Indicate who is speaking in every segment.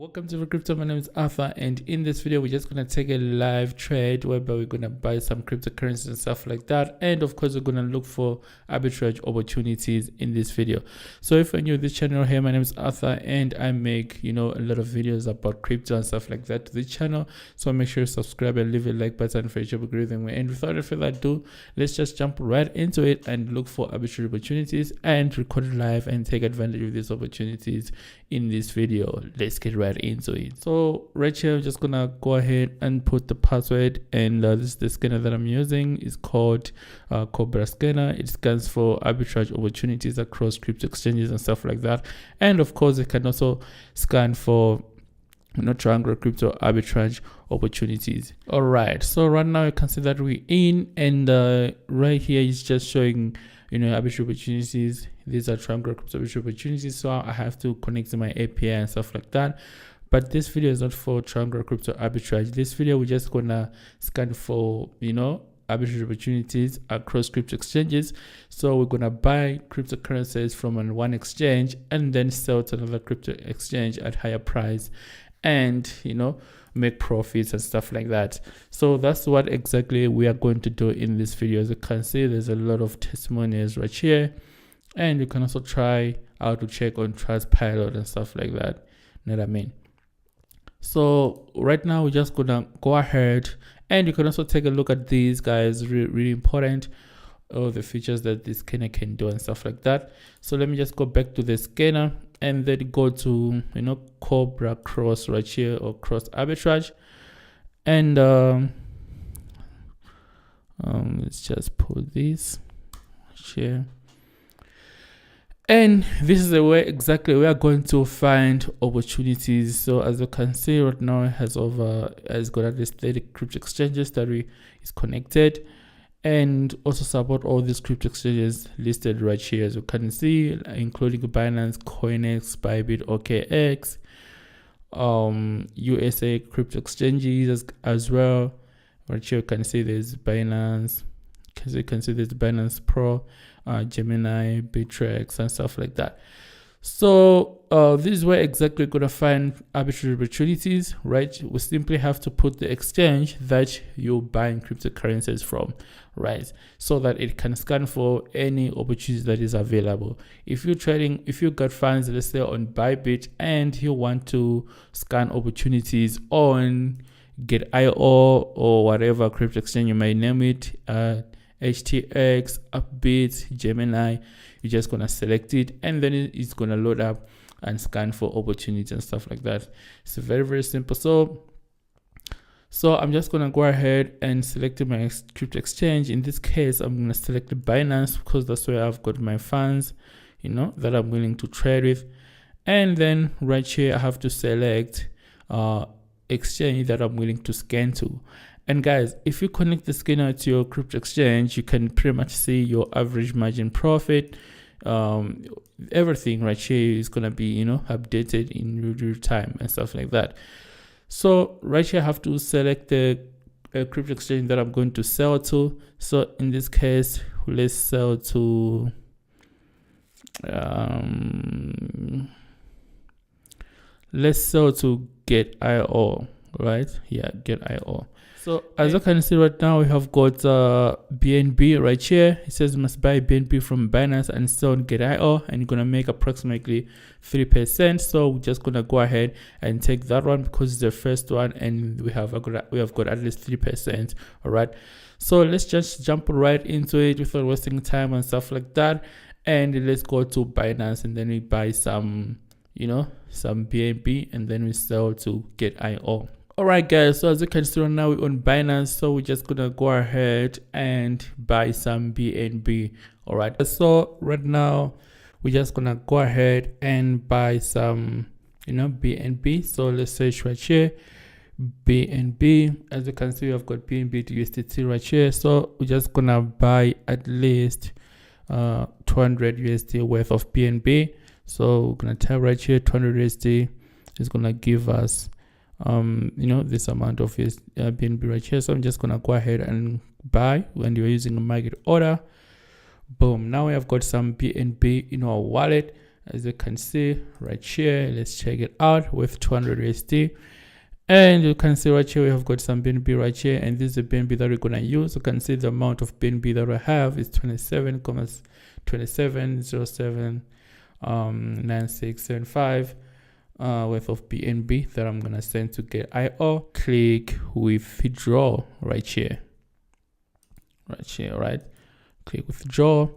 Speaker 1: Welcome to Crypto. My name is Arthur, and in this video we're just gonna take a live trade whereby we're gonna buy some cryptocurrencies and stuff like that, and of course we're gonna look for arbitrage opportunities in this video. So if you're new to this channel here, my name is Arthur and I make a lot of videos about crypto and stuff like that to this channel, so make sure you subscribe and leave a like button for each algorithm. And without further ado, let's just jump right into it and look for arbitrage opportunities and record it live and take advantage of these opportunities in this video. Let's get right into it. So right here I'm just gonna go ahead and put the password, and this is the scanner that I'm using. It's called Cobra Scanner. It scans for arbitrage opportunities across crypto exchanges and stuff like that, and of course it can also scan for triangular crypto arbitrage opportunities. All right, so right now you can see that we're in, and right here is just showing arbitrage opportunities. These are triangular crypto arbitrage opportunities, so I have to connect to my API and stuff like that. But this video is not for triangular crypto arbitrage. This video we're just gonna scan for arbitrage opportunities across crypto exchanges. So we're gonna buy cryptocurrencies from one exchange and then sell to another crypto exchange at higher price, and make profits and stuff like that. So that's what exactly we are going to do in this video. As you can see, there's a lot of testimonials right here, and you can also try out to check on Trustpilot and stuff like that. You know what I mean? So right now we're just gonna go ahead, and you can also take a look at these guys. Really important, all the features that this scanner can do and stuff like that. So let me just go back to the scanner and then go to Cobra Cross right here, or Cross Arbitrage, and let's just put this here. And this is the way exactly we are going to find opportunities. So as you can see right now, it has got at least 30 crypto exchanges that is connected, and also support all these crypto exchanges listed right here, as you can see, including Binance, CoinEx, Bybit, OKX, USA crypto exchanges as well. Right here you can see there's Binance, as you can see there's Binance Pro, Gemini, Bittrex, and stuff like that. So this is where exactly we're gonna find arbitrage opportunities, right? We simply have to put the exchange that you're buying cryptocurrencies from, right? So that it can scan for any opportunities that is available. If you got funds, let's say on Bybit, and you want to scan opportunities on Get.io or whatever crypto exchange you may name it, HTX, Upbit, Gemini, you're just gonna select it, and then it's gonna load up and scan for opportunities and stuff like that. It's very, very simple. So I'm just gonna go ahead and select my crypto exchange. In this case, I'm gonna select Binance because that's where I've got my funds, that I'm willing to trade with. And then right here, I have to select exchange that I'm willing to scan to. And guys, if you connect the scanner to your crypto exchange, you can pretty much see your average margin profit. Everything right here is gonna be updated in real time and stuff like that. So right here I have to select the crypto exchange that I'm going to sell to. So in this case, let's sell to Get.io, right? Yeah, Get.io. So as you can see right now, we have got BNB right here. It says you must buy BNB from Binance and sell on Get.io, and you're gonna make approximately 3%. So we're just gonna go ahead and take that one because it's the first one, and we have got at least 3%. All right. So let's just jump right into it without wasting time and stuff like that. And let's go to Binance, and then we buy some BNB, and then we sell to Get.io. Alright guys, so as you can see right now we're on Binance, so we're just gonna go ahead and buy some BNB. Alright, so right now we're just gonna go ahead and buy some BNB. So let's search right here BNB. As you can see, we have got BNB to USDT right here, so we're just gonna buy at least 200 USD worth of BNB. So we're gonna type right here 200 USD is gonna give us this amount of BNB right here. So I'm just gonna go ahead and buy when you're using a market order. Boom, now we have got some BNB in our wallet, as you can see right here. Let's check it out with 200 USD. And you can see right here we have got some BNB right here, and this is the BNB that we're gonna use. You can see the amount of BNB that I have is 27,9675 worth of BNB that I'm gonna send to get IO. Click withdraw right here. Right? Click withdraw.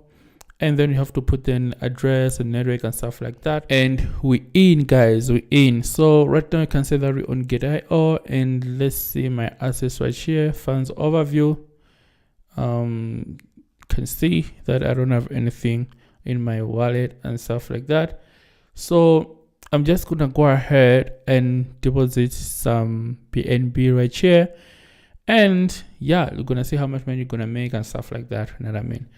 Speaker 1: And then you have to put in address and network and stuff like that. And we in, guys, we in. So right now you can say that we're on Get.io, and let's see my assets right here. Funds overview. Can see that I don't have anything in my wallet and stuff like that. So I'm just gonna go ahead and deposit some BNB right here. And yeah, you're gonna see how much money you're gonna make and stuff like that. You know what I mean?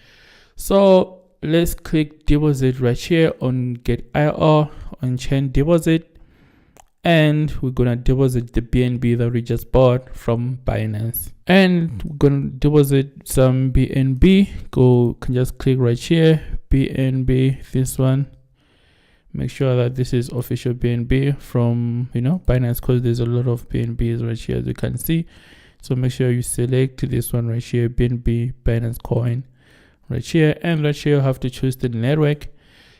Speaker 1: So let's click deposit right here on Get.io, on chain deposit, and we're gonna deposit the BNB that we just bought from Binance. And we're gonna deposit some BNB. Can just click right here, BNB, this one. Make sure that this is official BNB from Binance, because there's a lot of BNBs right here, as you can see. So make sure you select this one right here, BNB Binance coin right here, and right here you have to choose the network.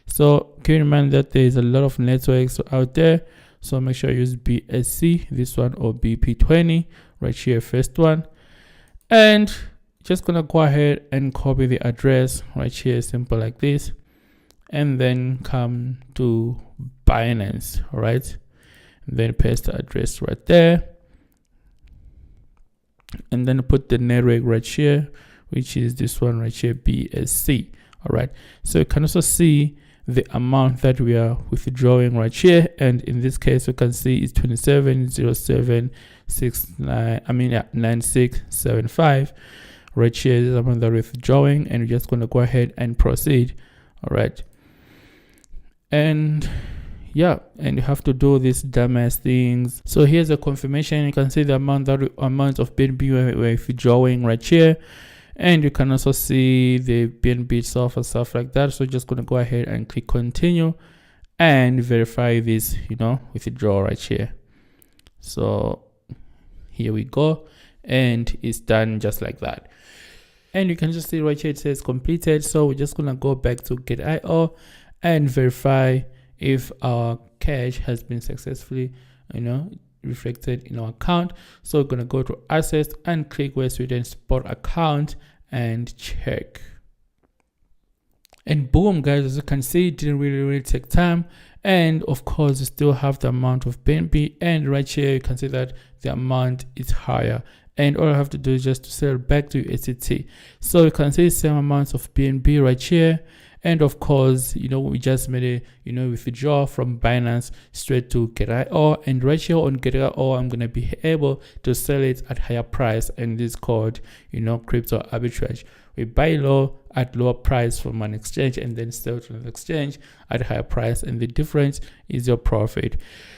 Speaker 1: So keep in mind that there is a lot of networks out there, so make sure you use BSC, this one, or BP20 right here, first one. And just gonna go ahead and copy the address right here, simple like this, and then come to Binance, all right, and then paste the address right there, and then put the network right here, which is this one right here, BSC. All right, so you can also see the amount that we are withdrawing right here, and in this case you can see it's 9675 right here is the amount that we're withdrawing, and we're just going to go ahead and proceed. All right, and yeah, and you have to do these dumbass things. So here's a confirmation. You can see the amount of BNB we're withdrawing right here, and you can also see the BNB itself and stuff like that. So just gonna go ahead and click continue and verify this withdraw right here. So here we go, and it's done just like that. And you can just see right here it says completed. So we're just gonna go back to Get.io and verify if our cash has been successfully reflected in our account. So we're gonna go to assets and click where Sweden spot account and check. And boom, guys, as you can see, it didn't really take time. And of course you still have the amount of BNB, and right here you can see that the amount is higher, and all I have to do is just to sell back to USDT. So you can see the same amounts of BNB right here. And of course, we just made a, withdraw from Binance straight to Get.io. And right here on Get.io, I'm going to be able to sell it at higher price. And this is called, crypto arbitrage. We buy low at lower price from an exchange and then sell to an exchange at higher price. And the difference is your profit.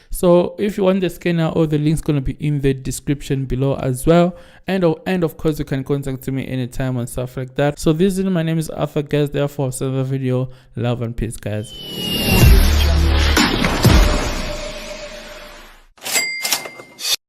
Speaker 1: So if you want the scanner, all the links going to be in the description below as well. And of course, you can contact me anytime and stuff like that. So my name is Arthur, guys. Therefore, another video. Love and peace, guys.